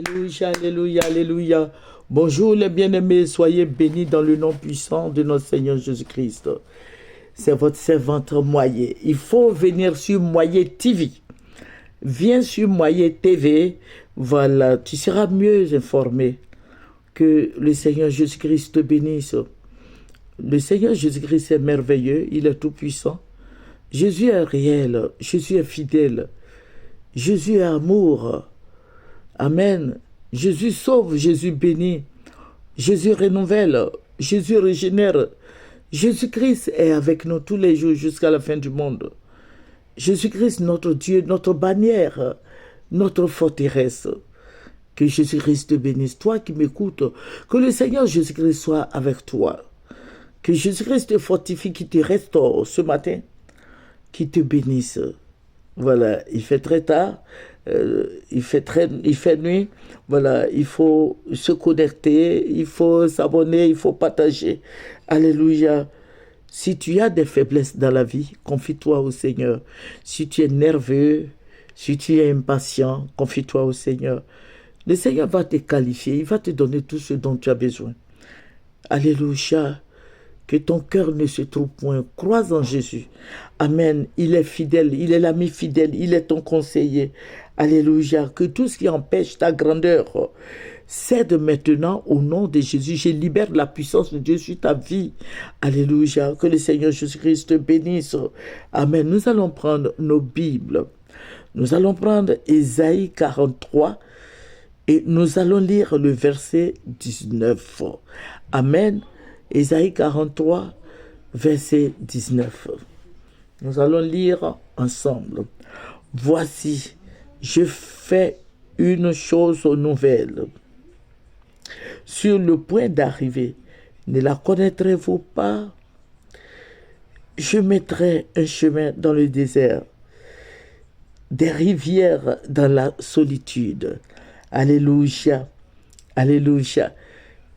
Alléluia, alléluia, alléluia. Bonjour les bien-aimés, soyez bénis dans le nom puissant de notre Seigneur Jésus-Christ. C'est votre servante Moyer. Il faut venir sur Moyer TV. Viens sur Moyer TV. Voilà, tu seras mieux informé. Que le Seigneur Jésus-Christ te bénisse. Le Seigneur Jésus-Christ est merveilleux, il est tout-puissant. Jésus est réel, Jésus est fidèle. Jésus est amour. Amen. Jésus sauve, Jésus bénit. Jésus renouvelle, Jésus régénère. Jésus-Christ est avec nous tous les jours jusqu'à la fin du monde. Jésus-Christ, notre Dieu, notre bannière, notre forteresse. Que Jésus-Christ te bénisse. Toi qui m'écoutes, que le Seigneur Jésus-Christ soit avec toi. Que Jésus-Christ te fortifie, qui te restaure ce matin, qui te bénisse. Voilà, il fait très tard, il fait nuit. Voilà, il faut se connecter, il faut s'abonner, il faut partager. Alléluia. Si tu as des faiblesses dans la vie, confie-toi au Seigneur. Si tu es nerveux, si tu es impatient, confie-toi au Seigneur. Le Seigneur va te qualifier, il va te donner tout ce dont tu as besoin. Alléluia. Que ton cœur ne se trouve point. Crois en Jésus. Amen. Il est fidèle, il est l'ami fidèle, il est ton conseiller. Alléluia. Que tout ce qui empêche ta grandeur cède maintenant au nom de Jésus. Je libère la puissance de Dieu sur ta vie. Alléluia. Que le Seigneur Jésus-Christ te bénisse. Amen. Nous allons prendre nos Bibles. Nous allons prendre Ésaïe 43 et nous allons lire le verset 19. Amen. Ésaïe 43, verset 19. Nous allons lire ensemble. Voici, je fais une chose nouvelle. Sur le point d'arriver, ne la connaîtrez-vous pas? Je mettrai un chemin dans le désert, des rivières dans la solitude. Alléluia, alléluia.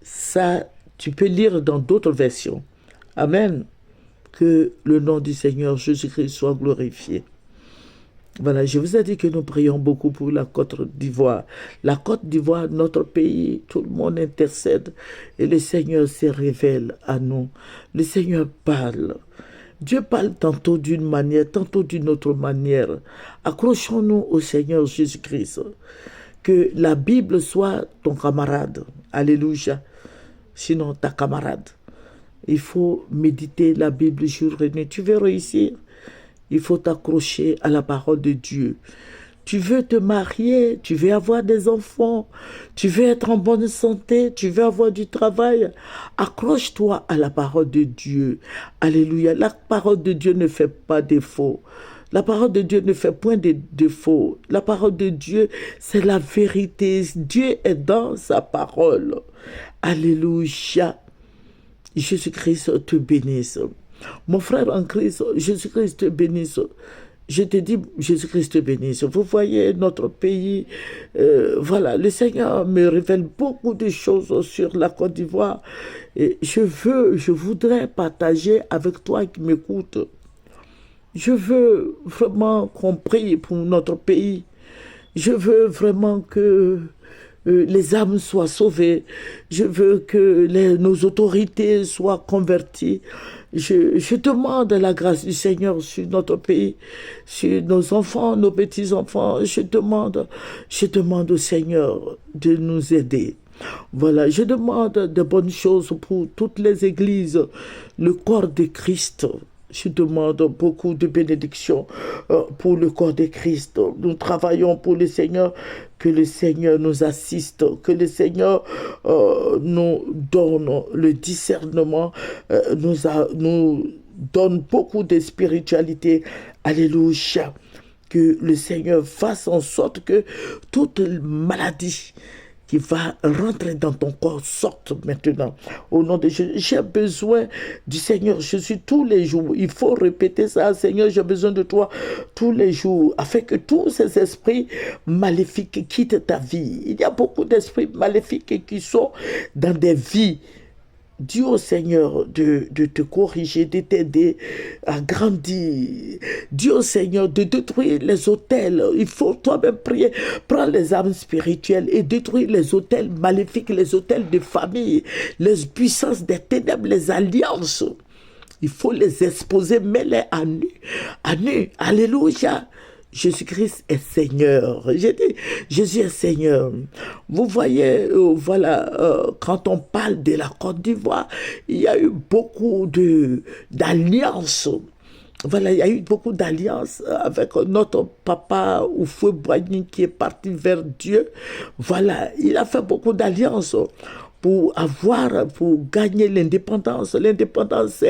Ça, tu peux lire dans d'autres versions. Amen. Que le nom du Seigneur Jésus-Christ soit glorifié. Voilà, je vous ai dit que nous prions beaucoup pour la Côte d'Ivoire. La Côte d'Ivoire, notre pays, tout le monde intercède et le Seigneur se révèle à nous. Le Seigneur parle. Dieu parle tantôt d'une manière, tantôt d'une autre manière. Accrochons-nous au Seigneur Jésus-Christ. Que la Bible soit ton camarade. Alléluia. Sinon ta camarade. Il faut méditer la Bible jour et nuit. Tu veux réussir, il faut t'accrocher à la parole de Dieu. Tu veux te marier, tu veux avoir des enfants, tu veux être en bonne santé, tu veux avoir du travail. Accroche-toi à la parole de Dieu. Alléluia. La parole de Dieu ne fait pas défaut. La parole de Dieu ne fait point de défaut. La parole de Dieu, c'est la vérité. Dieu est dans sa parole. Alléluia. Jésus-Christ te bénisse. Mon frère en Christ, Jésus-Christ te bénisse. Je te dis, Jésus-Christ te bénisse. Vous voyez notre pays, voilà, le Seigneur me révèle beaucoup de choses sur la Côte d'Ivoire. Et je voudrais partager avec toi qui m'écoute. Je veux vraiment qu'on prie pour notre pays. Je veux vraiment que les âmes soient sauvées. Je veux que nos autorités soient converties. Je demande la grâce du Seigneur sur notre pays, sur nos enfants, nos petits-enfants. Je demande au Seigneur de nous aider. Voilà, je demande de bonnes choses pour toutes les églises, le corps de Christ. Je demande beaucoup de bénédictions pour le corps de Christ. Nous travaillons pour le Seigneur, que le Seigneur nous assiste, que le Seigneur nous donne le discernement, nous donne beaucoup de spiritualité. Alléluia. Que le Seigneur fasse en sorte que toute maladie qui va rentrer dans ton corps sorte maintenant. Au nom de Jésus, j'ai besoin du Seigneur Jésus tous les jours. Il faut répéter ça. Seigneur, j'ai besoin de toi tous les jours, afin que tous ces esprits maléfiques quittent ta vie. Il y a beaucoup d'esprits maléfiques qui sont dans des vies Dis au Seigneur de te corriger, de t'aider à grandir. Dis au Seigneur de détruire les autels. Il faut toi-même prier. Prends les armes spirituelles et détruire les autels maléfiques, les autels de famille, les puissances des ténèbres, les alliances. Il faut les exposer, mets-les à nu. À nu. Alléluia. Jésus-Christ est Seigneur. J'ai dit, Jésus est Seigneur. Vous voyez, quand on parle de la Côte d'Ivoire, il y a eu beaucoup d'alliances. Voilà, il y a eu beaucoup d'alliances avec notre papa Houphouët-Boigny qui est parti vers Dieu. Voilà, il a fait beaucoup d'alliances pour gagner l'indépendance. L'indépendance,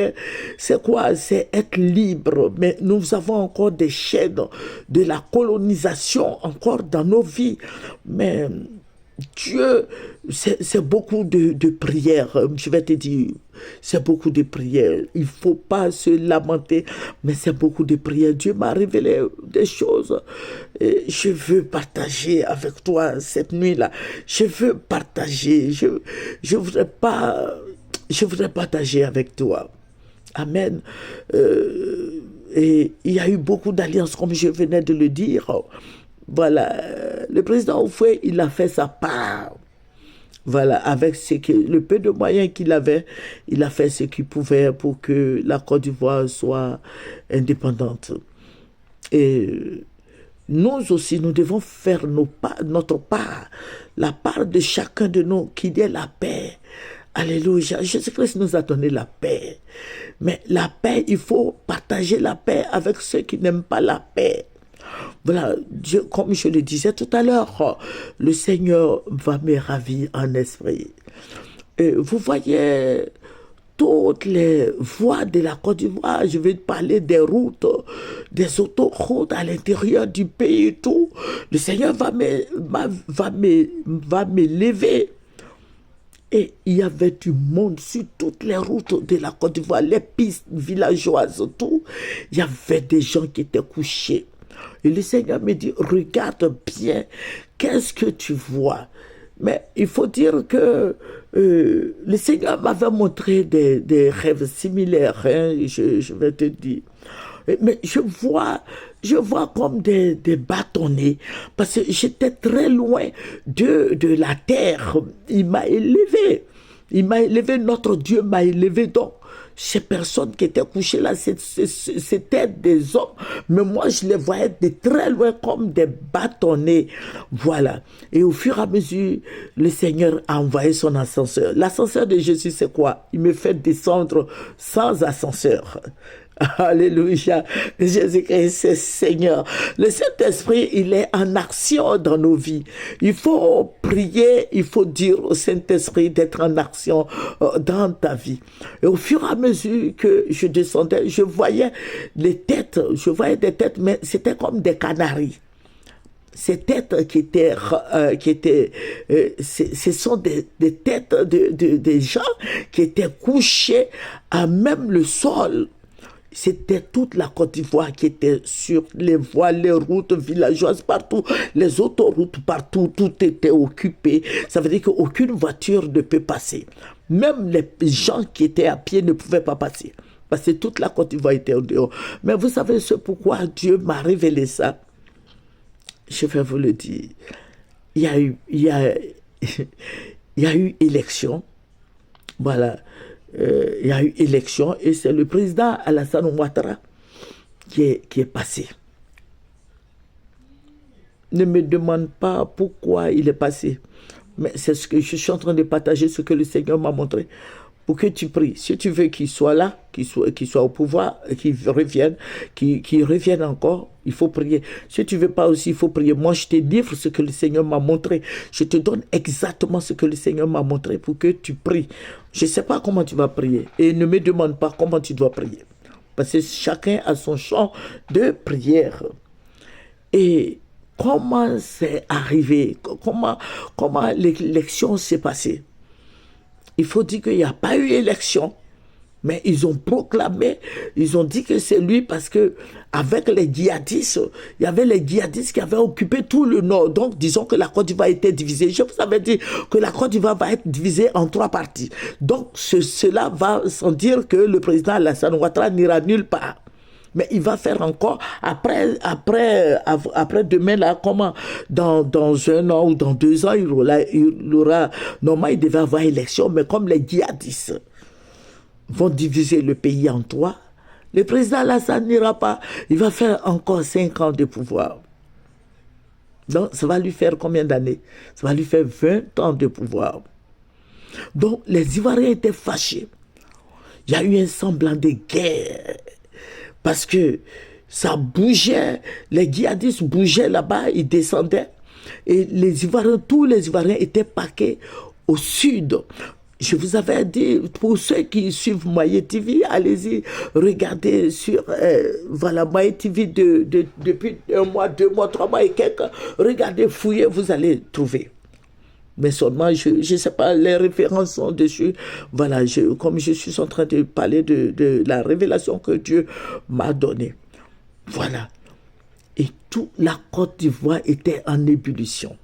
c'est quoi? C'est être libre. Mais nous avons encore des chaînes de la colonisation encore dans nos vies. Mais Dieu, c'est beaucoup de prières. Je vais te dire, c'est beaucoup de prières. Il ne faut pas se lamenter, mais c'est beaucoup de prières. Dieu m'a révélé des choses. Et je veux partager avec toi cette nuit-là. Je veux partager. Je voudrais partager avec toi. Amen. Et il y a eu beaucoup d'alliances, comme je venais de le dire. Voilà, le président Houphouët, il a fait sa part. Voilà, avec le peu de moyens qu'il avait, il a fait ce qu'il pouvait pour que la Côte d'Ivoire soit indépendante. Et nous aussi, nous devons faire notre part, la part de chacun de nous, qu'il y ait la paix. Alléluia. Jésus-Christ nous a donné la paix. Mais la paix, il faut partager la paix avec ceux qui n'aiment pas la paix. Voilà, Dieu, comme je le disais tout à l'heure, le Seigneur va me ravir en esprit. Et vous voyez toutes les voies de la Côte d'Ivoire, je vais parler des routes, des autoroutes à l'intérieur du pays et tout. Le Seigneur va m'élever. Et il y avait du monde sur toutes les routes de la Côte d'Ivoire, les pistes villageoises, tout. Il y avait des gens qui étaient couchés. Et le Seigneur me dit, regarde bien, qu'est-ce que tu vois? Mais il faut dire que le Seigneur m'avait montré des rêves similaires, hein, je vais te dire. Mais je vois comme des bâtonnets, parce que j'étais très loin de la terre. Il m'a élevé. Notre Dieu m'a élevé. Donc, ces personnes qui étaient couchées là, c'était des hommes. Mais moi, je les voyais de très loin comme des bâtonnets. Voilà. Et au fur et à mesure, le Seigneur a envoyé son ascenseur. L'ascenseur de Jésus, c'est quoi? Il me fait descendre sans ascenseur. Alléluia. Jésus-Christ, c'est Seigneur. Le Saint-Esprit, il est en action dans nos vies. Il faut prier, il faut dire au Saint-Esprit d'être en action dans ta vie. Et au fur et à mesure que je descendais, je voyais des têtes, mais c'était comme des canaris. Ces têtes ce sont des têtes de gens qui étaient couchés à même le sol. C'était toute la Côte d'Ivoire qui était sur les voies, les routes villageoises partout, les autoroutes partout, tout était occupé. Ça veut dire qu'aucune voiture ne peut passer. Même les gens qui étaient à pied ne pouvaient pas passer. Parce que toute la Côte d'Ivoire était au dehors. Mais vous savez ce pourquoi Dieu m'a révélé ça? Je vais vous le dire. Il y a eu élection. Voilà. Il y a eu élection et c'est le président Alassane Ouattara qui est passé. Ne me demande pas pourquoi il est passé. Mais c'est ce que je suis en train de partager, ce que le Seigneur m'a montré. Pour que tu pries. Si tu veux qu'il soit là, qu'il soit au pouvoir, qu'il revienne encore, il faut prier. Si tu ne veux pas aussi, il faut prier. Moi, je te livre ce que le Seigneur m'a montré. Je te donne exactement ce que le Seigneur m'a montré pour que tu pries. Je ne sais pas comment tu vas prier. Et ne me demande pas comment tu dois prier. Parce que chacun a son champ de prière. Et comment c'est arrivé? Comment l'élection s'est passée? Il faut dire qu'il n'y a pas eu élection, Mais ils ont proclamé, ils ont dit que c'est lui parce que avec les djihadistes, il y avait les djihadistes qui avaient occupé tout le nord. Donc, disons que la Côte d'Ivoire était divisée. Je vous avais dit que la Côte d'Ivoire va être divisée en 3 parties. Donc, cela va sans dire que le président Alassane Ouattara n'ira nulle part. Mais il va faire encore, après demain, là, comment, dans 1 an ou dans 2 ans, il aura, normalement, il devait avoir élection, mais comme les djihadistes vont diviser le pays en 3, le président Alassane n'ira pas. Il va faire encore 5 ans de pouvoir. Donc, ça va lui faire combien d'années? Ça va lui faire 20 ans de pouvoir. Donc, les Ivoiriens étaient fâchés. Il y a eu un semblant de guerre. Parce que ça bougeait, les djihadistes bougeaient là-bas, ils descendaient. Et les Ivoiriens, tous les Ivoiriens étaient parqués au sud. Je vous avais dit, pour ceux qui suivent Moyen TV, allez-y, regardez sur voilà, Moyen TV depuis 1 mois, 2 mois, 3 mois et quelques. Regardez, fouillez, vous allez trouver. Mais seulement, je ne sais pas, les références sont dessus. Voilà, comme je suis en train de parler de la révélation que Dieu m'a donnée. Voilà. Et toute la Côte d'Ivoire était en ébullition.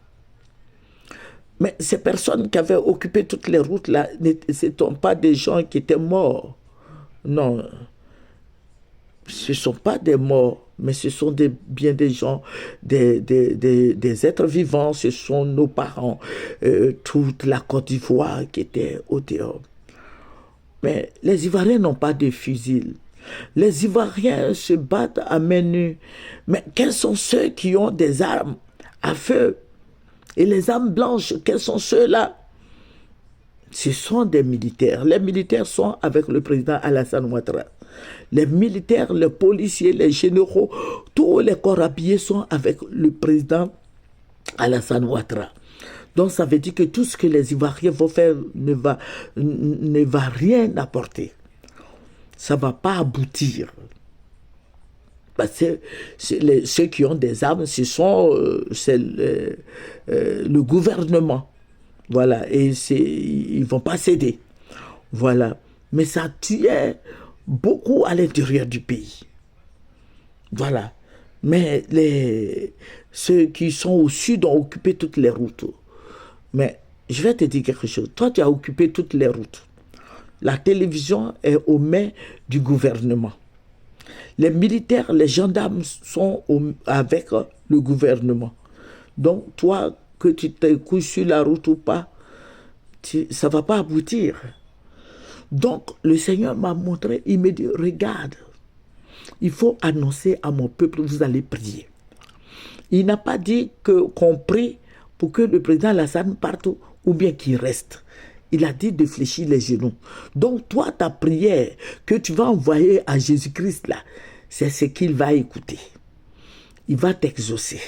Mais ces personnes qui avaient occupé toutes les routes là, ce ne sont pas des gens qui étaient morts. Non. Ce ne sont pas des morts, mais ce sont bien des gens, des êtres vivants, ce sont nos parents, toute la Côte d'Ivoire qui était au dehors. Mais les Ivoiriens n'ont pas de fusils. Les Ivoiriens se battent à main nue. Mais quels sont ceux qui ont des armes à feu? Et les armes blanches, quels sont ceux-là? Ce sont des militaires. Les militaires sont avec le président Alassane Ouattara. Les militaires, les policiers, les généraux, tous les corps habillés sont avec le président Alassane Ouattara. Donc ça veut dire que tout ce que les Ivoiriens vont faire ne va rien apporter. Ça ne va pas aboutir. Parce que ceux qui ont des armes, c'est le gouvernement. Voilà, et ils ne vont pas céder. Voilà. Mais ça tuait beaucoup à l'intérieur du pays. Voilà. Mais ceux qui sont au sud ont occupé toutes les routes. Mais je vais te dire quelque chose. Toi, tu as occupé toutes les routes. La télévision est aux mains du gouvernement. Les militaires, les gendarmes sont avec le gouvernement. Donc, toi, que tu te couches sur la route ou pas, ça ne va pas aboutir. Donc, le Seigneur m'a montré, il me dit, regarde, il faut annoncer à mon peuple, vous allez prier. Il n'a pas dit qu'on prie pour que le président Alassane parte ou bien qu'il reste. Il a dit de fléchir les genoux. Donc, toi, ta prière que tu vas envoyer à Jésus-Christ, là, c'est ce qu'il va écouter. Il va t'exaucer.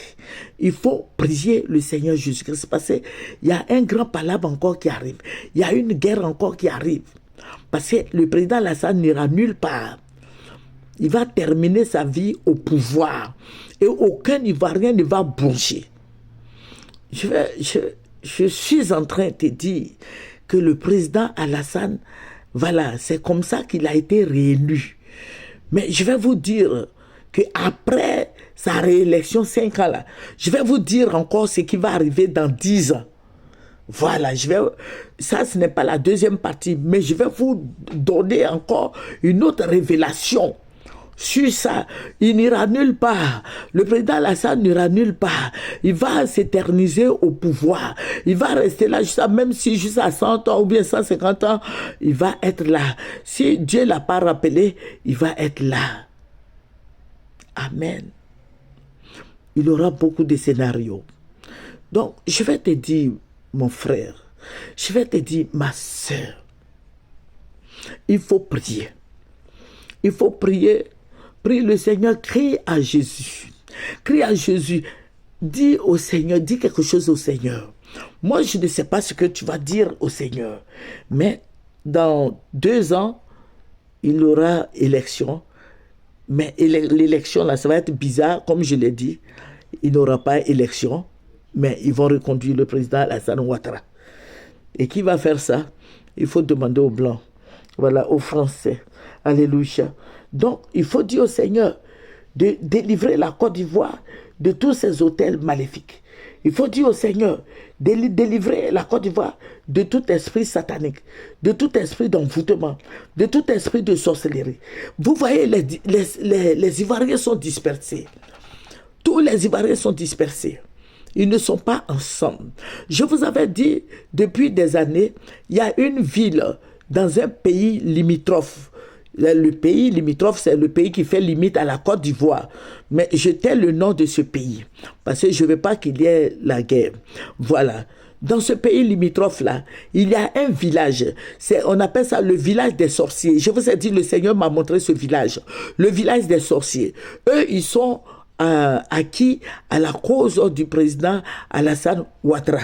Il faut prier le Seigneur Jésus-Christ parce qu'il y a un grand palabre encore qui arrive. Il y a une guerre encore qui arrive. Parce que le président Alassane n'ira nulle part. Il va terminer sa vie au pouvoir. Et aucun Ivoirien ne va broncher. Je suis en train de te dire que le président Alassane, voilà, c'est comme ça qu'il a été réélu. Mais je vais vous dire qu'après sa réélection 5 ans là, je vais vous dire encore ce qui va arriver dans 10 ans. Voilà, ça ce n'est pas la deuxième partie, mais je vais vous donner encore une autre révélation. Sur ça, il n'ira nulle part. Le président Alassane n'ira nulle part. Il va s'éterniser au pouvoir. Il va rester là, même si jusqu'à 100 ans ou bien 150 ans, il va être là. Si Dieu ne l'a pas rappelé, il va être là. Amen. Il aura beaucoup de scénarios. Donc, je vais te dire, mon frère, je vais te dire, ma soeur, il faut prier. Il faut prier. Prie le Seigneur, crie à Jésus. Crie à Jésus. Dis au Seigneur, dis quelque chose au Seigneur. Moi, je ne sais pas ce que tu vas dire au Seigneur. Mais dans 2 ans, il y aura élection. Mais l'élection, là, ça va être bizarre, comme je l'ai dit. Il n'y aura pas élection. Mais ils vont reconduire le président Alassane Ouattara. Et qui va faire ça? Il faut demander aux Blancs. Voilà, aux Français. Alléluia. Donc, il faut dire au Seigneur de délivrer la Côte d'Ivoire de tous ces hôtels maléfiques. Il faut dire au Seigneur de délivrer la Côte d'Ivoire de tout esprit satanique, de tout esprit d'envoûtement, de tout esprit de sorcellerie. Vous voyez, les Ivoiriens sont dispersés. Tous les Ivoiriens sont dispersés. Ils ne sont pas ensemble. Je vous avais dit, depuis des années, il y a une ville dans un pays limitrophe. Le pays limitrophe, c'est le pays qui fait limite à la Côte d'Ivoire. Mais je tais le nom de ce pays, parce que je ne veux pas qu'il y ait la guerre. Voilà. Dans ce pays limitrophe-là, il y a un village. On appelle ça le village des sorciers. Je vous ai dit, le Seigneur m'a montré ce village. Le village des sorciers. Eux, ils sont acquis à la cause du président Alassane Ouattara.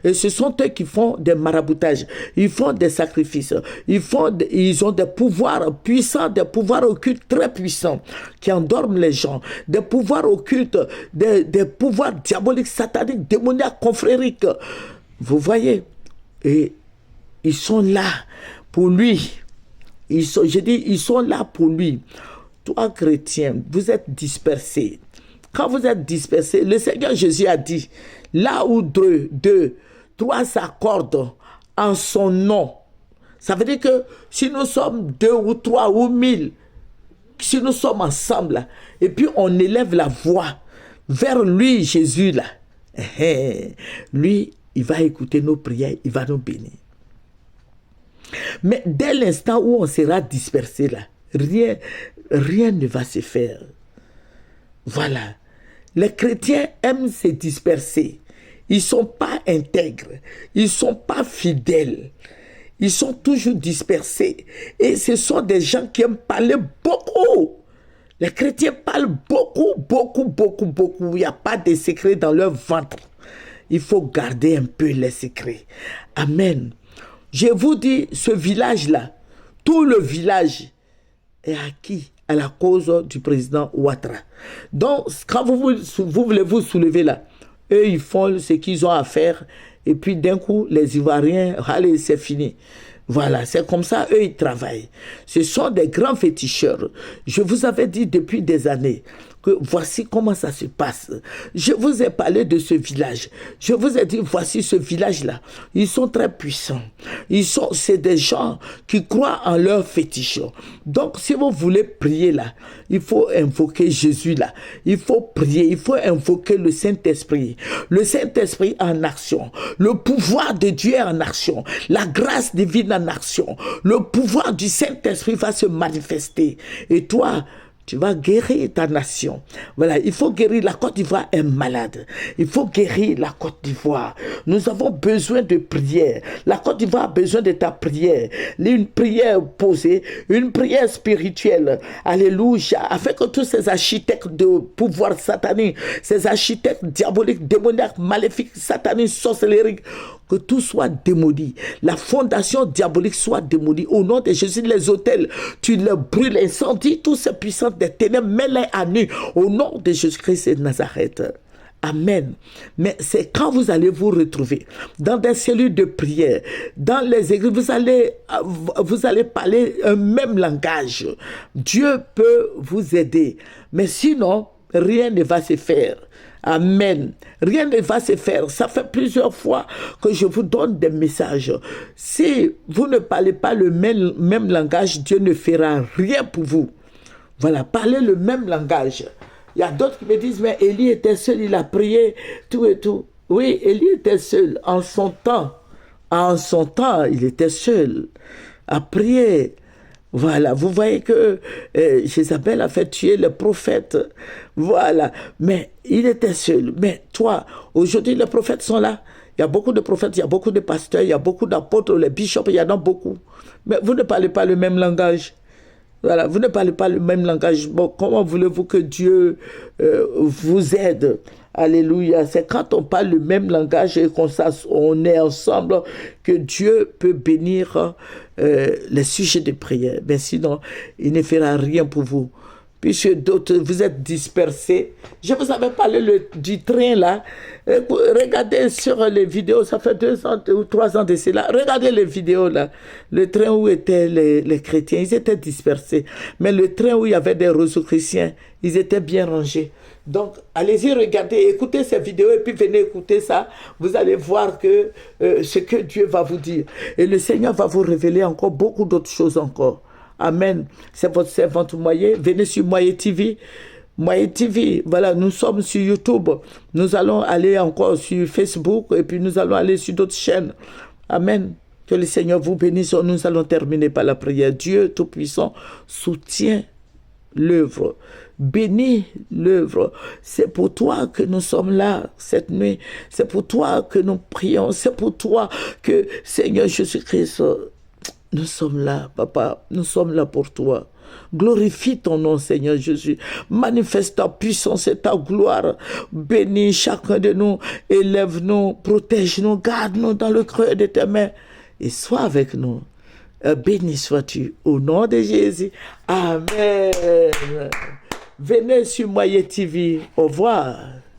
Et ce sont eux qui font des maraboutages, ils font des sacrifices, ils ont des pouvoirs puissants, des pouvoirs occultes très puissants qui endorment les gens, des pouvoirs occultes, des pouvoirs diaboliques, sataniques, démoniaques, confrériques. Vous voyez, et ils sont là pour lui. Ils sont là pour lui. Toi, chrétien, vous êtes dispersé. Quand vous êtes dispersé, le Seigneur Jésus a dit, là où trois s'accordent en son nom. Ça veut dire que si nous sommes 2 ou 3 ou 1000, si nous sommes ensemble, et puis on élève la voix vers lui, Jésus, là, lui, il va écouter nos prières, il va nous bénir. Mais dès l'instant où on sera dispersé, là, rien ne va se faire. Voilà. Les chrétiens aiment se disperser. Ils ne sont pas intègres. Ils ne sont pas fidèles. Ils sont toujours dispersés. Et ce sont des gens qui aiment parler beaucoup. Les chrétiens parlent beaucoup. Il n'y a pas de secrets dans leur ventre. Il faut garder un peu les secrets. Amen. Je vous dis, ce village-là, tout le village est acquis à la cause du président Ouattara. Donc, quand vous voulez vous soulever là, eux, ils font ce qu'ils ont à faire. Et puis, d'un coup, les Ivoiriens, allez, c'est fini. Voilà, c'est comme ça, eux, ils travaillent. Ce sont des grands féticheurs. Je vous avais dit depuis des années que voici comment ça se passe. Je vous ai parlé de ce village. Je vous ai dit, voici ce village-là. Ils sont très puissants. C'est des gens qui croient en leur fétiche. Donc, si vous voulez prier là, il faut invoquer Jésus là. Il faut prier, il faut invoquer le Saint-Esprit. Le Saint-Esprit en action. Le pouvoir de Dieu est en action. La grâce divine en action. Le pouvoir du Saint-Esprit va se manifester. Et toi, tu vas guérir ta nation. Voilà, il faut guérir. La Côte d'Ivoire est malade. Il faut guérir la Côte d'Ivoire. Nous avons besoin de prière. La Côte d'Ivoire a besoin de ta prière. Une prière posée, une prière spirituelle. Alléluia. Afin que tous ces architectes de pouvoir satanique, ces architectes diaboliques, démoniaques, maléfiques, sataniques, sorcelleriques, que tout soit démoli. La fondation diabolique soit démolie. Au nom de Jésus, les hôtels, tu les brûles, incendie, tous ces puissants des ténèbres, mets-les à nu. Au nom de Jésus-Christ de Nazareth. Amen. Mais c'est quand vous allez vous retrouver dans des cellules de prière, dans les églises, vous allez parler un même langage. Dieu peut vous aider. Mais sinon, rien ne va se faire. Amen. Rien ne va se faire. Ça fait plusieurs fois que je vous donne des messages. Si vous ne parlez pas le même langage, Dieu ne fera rien pour vous. Voilà, parlez le même langage. Il y a d'autres qui me disent, mais Élie était seul, il a prié, tout et tout. Oui, Élie était seul en son temps. En son temps, il était seul à prier. Voilà, vous voyez que Jézabel a fait tuer le prophète. Voilà, mais il était seul. Mais toi, aujourd'hui, les prophètes sont là. Il y a beaucoup de prophètes, il y a beaucoup de pasteurs, il y a beaucoup d'apôtres, les bishops, il y en a beaucoup. Mais vous ne parlez pas le même langage. Voilà, vous ne parlez pas le même langage. Bon, comment voulez-vous que Dieu vous aide? Alléluia. C'est quand on parle le même langage et qu'on est ensemble que Dieu peut bénir les sujets de prière. Mais sinon, il ne fera rien pour vous. puisque d'autres, vous êtes dispersés. Je vous avais parlé du train là. Regardez sur les vidéos, ça fait 2 ans ou 3 ans de cela. Regardez les vidéos là. Le train où étaient les chrétiens, ils étaient dispersés. Mais le train où il y avait des Rosicruciens, ils étaient bien rangés. Donc, allez-y, regardez, écoutez ces vidéos et puis venez écouter ça. Vous allez voir que ce que Dieu va vous dire. Et le Seigneur va vous révéler encore beaucoup d'autres choses encore. Amen. C'est votre servante Moye. Venez sur Moye TV. Moye TV, voilà, nous sommes sur YouTube. Nous allons aller encore sur Facebook et puis nous allons aller sur d'autres chaînes. Amen. Que le Seigneur vous bénisse. Nous allons terminer par la prière. Dieu Tout-Puissant soutient l'œuvre. Bénis l'œuvre. C'est pour toi que nous sommes là cette nuit. C'est pour toi que nous prions. C'est pour toi que, Seigneur Jésus-Christ, nous sommes là, Papa. Nous sommes là pour toi. Glorifie ton nom, Seigneur Jésus. Manifeste ta puissance et ta gloire. Bénis chacun de nous. Élève-nous, protège-nous, garde-nous dans le creux de tes mains. Et sois avec nous. Béni sois-tu. Au nom de Jésus. Amen. Venez sur Moye TV. Au revoir.